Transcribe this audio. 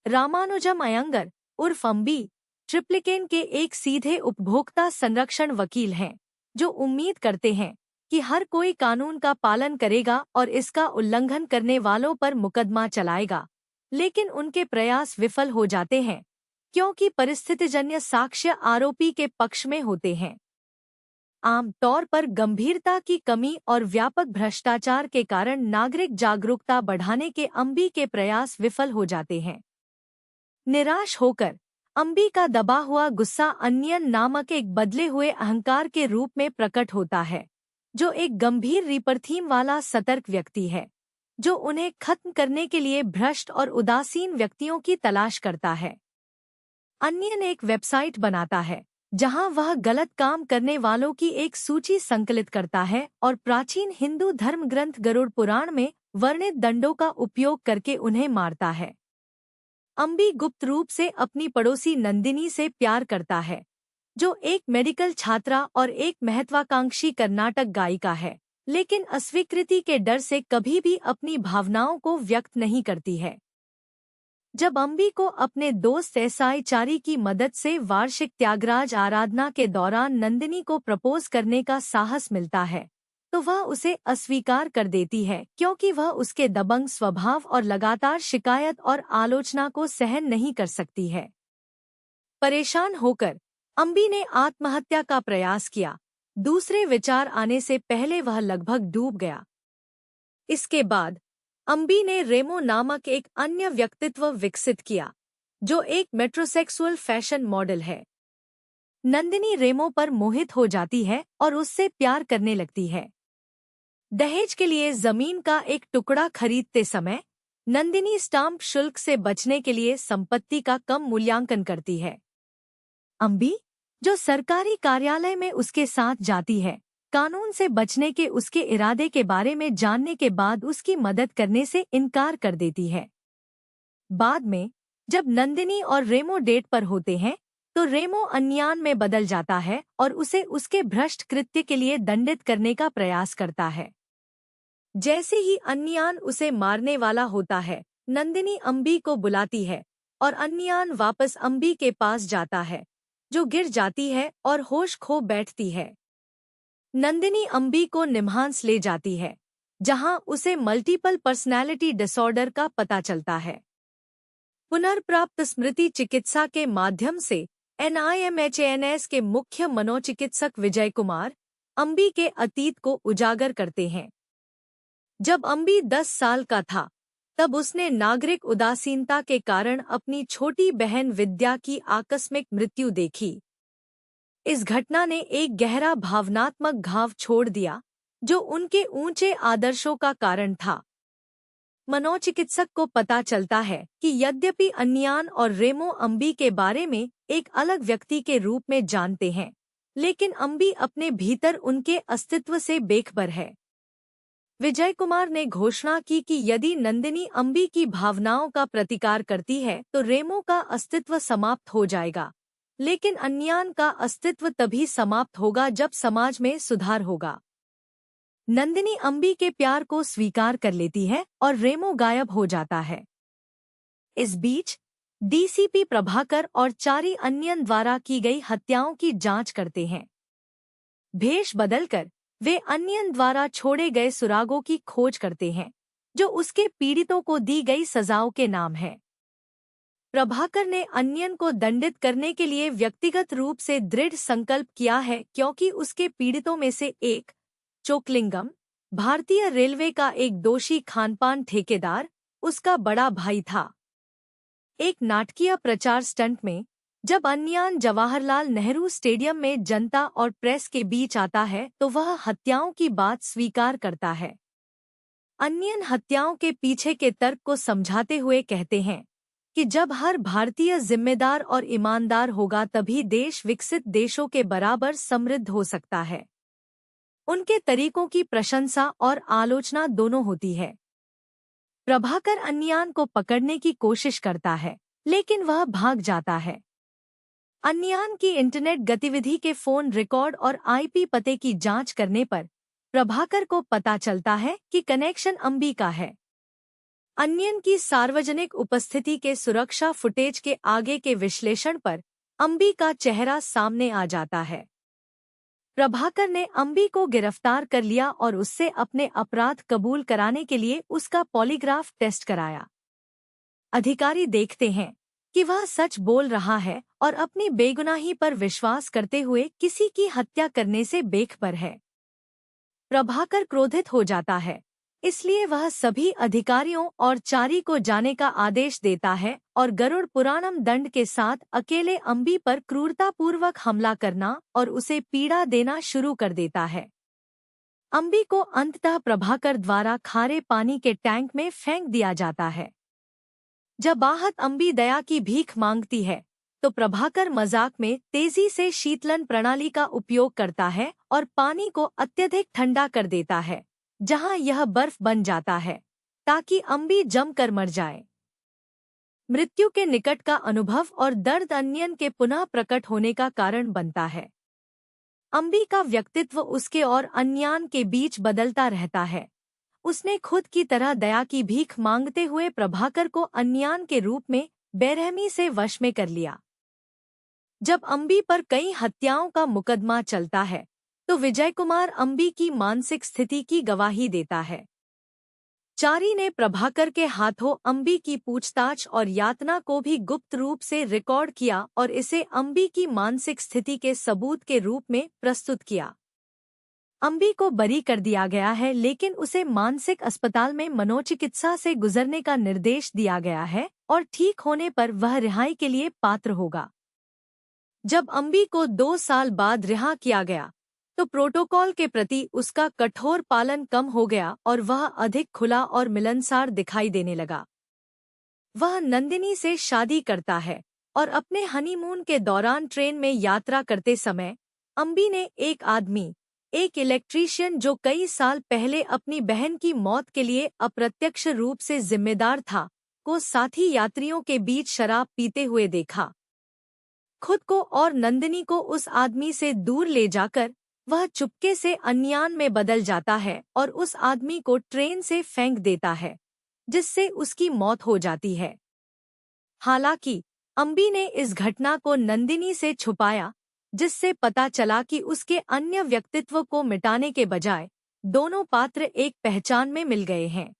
रामानुजम अयंगर उर्फ अम्बी ट्रिप्लिकेन के एक सीधे उपभोक्ता संरक्षण वकील हैं, जो उम्मीद करते हैं कि हर कोई कानून का पालन करेगा और इसका उल्लंघन करने वालों पर मुकदमा चलाएगा। लेकिन उनके प्रयास विफल हो जाते हैं, क्योंकि परिस्थितिजन्य साक्ष्य आरोपी के पक्ष में होते हैं। आम तौर पर गंभीरता की कमी और व्यापक भ्रष्टाचार के कारण नागरिक जागरूकता बढ़ाने के अम्बी के प्रयास विफल हो जाते हैं। निराश होकर अम्बी का दबा हुआ गुस्सा अनियन नामक एक बदले हुए अहंकार के रूप में प्रकट होता है, जो एक गंभीर रिपरथीम वाला सतर्क व्यक्ति है, जो उन्हें खत्म करने के लिए भ्रष्ट और उदासीन व्यक्तियों की तलाश करता है। अनियन एक वेबसाइट बनाता है जहां वह गलत काम करने वालों की एक सूची संकलित करता है और प्राचीन हिंदू धर्म ग्रंथ गरुड़ पुराण में वर्णित दंडों का उपयोग करके उन्हें मारता है। अम्बी गुप्त रूप से अपनी पड़ोसी नंदिनी से प्यार करता है, जो एक मेडिकल छात्रा और एक महत्वाकांक्षी कर्नाटक गायिका है, लेकिन अस्वीकृति के डर से कभी भी अपनी भावनाओं को व्यक्त नहीं करती है। जब अम्बी को अपने दोस्त एसआई चारी की मदद से वार्षिक त्यागराज आराधना के दौरान नंदिनी को प्रपोज करने का साहस मिलता है, तो वह उसे अस्वीकार कर देती है, क्योंकि वह उसके दबंग स्वभाव और लगातार शिकायत और आलोचना को सहन नहीं कर सकती है। परेशान होकर अम्बी ने आत्महत्या का प्रयास किया। दूसरे विचार आने से पहले वह लगभग डूब गया। इसके बाद अम्बी ने रेमो नामक एक अन्य व्यक्तित्व विकसित किया, जो एक मेट्रोसेक्सुअल फैशन मॉडल है। नंदिनी रेमो पर मोहित हो जाती है और उससे प्यार करने लगती है। दहेज के लिए जमीन का एक टुकड़ा खरीदते समय नंदिनी स्टाम्प शुल्क से बचने के लिए संपत्ति का कम मूल्यांकन करती है। अम्बी, जो सरकारी कार्यालय में उसके साथ जाती है, कानून से बचने के उसके इरादे के बारे में जानने के बाद उसकी मदद करने से इनकार कर देती है। बाद में जब नंदिनी और रेमो डेट पर होते हैं, तो रेमो अनयान में बदल जाता है और उसे उसके भ्रष्ट कृत्य के लिए दंडित करने का प्रयास करता है। जैसे ही अनयान उसे मारने वाला होता है, नंदिनी अम्बी को बुलाती है और अनयान वापस अम्बी के पास जाता है, जो गिर जाती है और होश खो बैठती है। नंदिनी अम्बी को निम्हांस ले जाती है, जहां उसे मल्टीपल पर्सनैलिटी डिसऑर्डर का पता चलता है। पुनर्प्राप्त स्मृति चिकित्सा के माध्यम से NIMHANS के मुख्य मनोचिकित्सक विजय कुमार अम्बी के अतीत को उजागर करते हैं। जब अम्बी 10 साल का था, तब उसने नागरिक उदासीनता के कारण अपनी छोटी बहन विद्या की आकस्मिक मृत्यु देखी। इस घटना ने एक गहरा भावनात्मक घाव छोड़ दिया, जो उनके ऊंचे आदर्शों का कारण था। मनोचिकित्सक को पता चलता है कि यद्यपि अनयान और रेमो अम्बी के बारे में एक अलग व्यक्ति के रूप में जानते हैं, लेकिन अम्बी अपने भीतर उनके अस्तित्व से बेखबर है। विजय कुमार ने घोषणा की कि यदि नंदिनी अम्बी की भावनाओं का प्रतिकार करती है तो रेमो का अस्तित्व समाप्त हो जाएगा, लेकिन अनयान का अस्तित्व तभी समाप्त होगा जब समाज में सुधार होगा। नंदिनी अम्बी के प्यार को स्वीकार कर लेती है और रेमो गायब हो जाता है। इस बीच DCP प्रभाकर और चारी अनियन द्वारा की गई हत्याओं की जांच करते हैं। भेष बदलकर वे अनियन द्वारा छोड़े गए सुरागों की खोज करते हैं, जो उसके पीड़ितों को दी गई सजाओं के नाम है। प्रभाकर ने अनियन को दंडित करने के लिए व्यक्तिगत रूप से दृढ़ संकल्प किया है, क्योंकि उसके पीड़ितों में से एक, चोकलिंगम, भारतीय रेलवे का एक दोषी खानपान ठेकेदार, उसका बड़ा भाई था। एक नाटकीय प्रचार स्टंट में जब अनयान जवाहरलाल नेहरू स्टेडियम में जनता और प्रेस के बीच आता है, तो वह हत्याओं की बात स्वीकार करता है। अनयान हत्याओं के पीछे के तर्क को समझाते हुए कहते हैं कि जब हर भारतीय जिम्मेदार और ईमानदार होगा तभी देश विकसित देशों के बराबर समृद्ध हो सकता है। उनके तरीकों की प्रशंसा और आलोचना दोनों होती है। प्रभाकर अनयान को पकड़ने की कोशिश करता है, लेकिन वह भाग जाता है। अनयान की इंटरनेट गतिविधि के फोन रिकॉर्ड और IP पते की जांच करने पर प्रभाकर को पता चलता है कि कनेक्शन अम्बी का है। अन्यन की सार्वजनिक उपस्थिति के सुरक्षा फुटेज के आगे के विश्लेषण पर अंबी का चेहरा सामने आ जाता है। प्रभाकर ने अंबी को गिरफ्तार कर लिया और उससे अपने अपराध कबूल कराने के लिए उसका पॉलीग्राफ टेस्ट कराया। अधिकारी देखते हैं कि वह सच बोल रहा है और अपनी बेगुनाही पर विश्वास करते हुए किसी की हत्या करने से बेखबर है। प्रभाकर क्रोधित हो जाता है, इसलिए वह सभी अधिकारियों और चारी को जाने का आदेश देता है और गरुड़ पुराणम दंड के साथ अकेले अंबी पर क्रूरतापूर्वक हमला करना और उसे पीड़ा देना शुरू कर देता है। अंबी को अंततः प्रभाकर द्वारा खारे पानी के टैंक में फेंक दिया जाता है। जब आहत अंबी दया की भीख मांगती है तो प्रभाकर मजाक में तेजी से शीतलन प्रणाली का उपयोग करता है और पानी को अत्यधिक ठंडा कर देता है, जहां यह बर्फ बन जाता है ताकि अंबी जमकर मर जाए। मृत्यु के निकट का अनुभव और दर्द अन्यन के पुनः प्रकट होने का कारण बनता है। अंबी का व्यक्तित्व उसके और अन्यान के बीच बदलता रहता है। उसने खुद की तरह दया की भीख मांगते हुए प्रभाकर को अन्यान के रूप में बेरहमी से वश में कर लिया। जब अंबी पर कई हत्याओं का मुकदमा चलता है तो विजय कुमार अंबी की मानसिक स्थिति की गवाही देता है। चारी ने प्रभाकर के हाथों अंबी की पूछताछ और यातना को भी गुप्त रूप से रिकॉर्ड किया और इसे अंबी की मानसिक स्थिति के सबूत के रूप में प्रस्तुत किया। अंबी को बरी कर दिया गया है, लेकिन उसे मानसिक अस्पताल में मनोचिकित्सा से गुजरने का निर्देश दिया गया है और ठीक होने पर वह रिहाई के लिए पात्र होगा। जब अंबी को 2 साल बाद रिहा किया गया तो प्रोटोकॉल के प्रति उसका कठोर पालन कम हो गया और वह अधिक खुला और मिलनसार दिखाई देने लगा। वह नंदिनी से शादी करता है और अपने हनीमून के दौरान ट्रेन में यात्रा करते समय अंबी ने एक इलेक्ट्रीशियन जो कई साल पहले अपनी बहन की मौत के लिए अप्रत्यक्ष रूप से जिम्मेदार था, को साथी यात्रियों के बीच शराब पीते हुए देखा। खुद को और नंदिनी को उस आदमी से दूर ले जाकर वह चुपके से अन्यान में बदल जाता है और उस आदमी को ट्रेन से फेंक देता है, जिससे उसकी मौत हो जाती है। हालांकि अंबी ने इस घटना को नंदिनी से छुपाया, जिससे पता चला कि उसके अन्य व्यक्तित्व को मिटाने के बजाय दोनों पात्र एक पहचान में मिल गए हैं।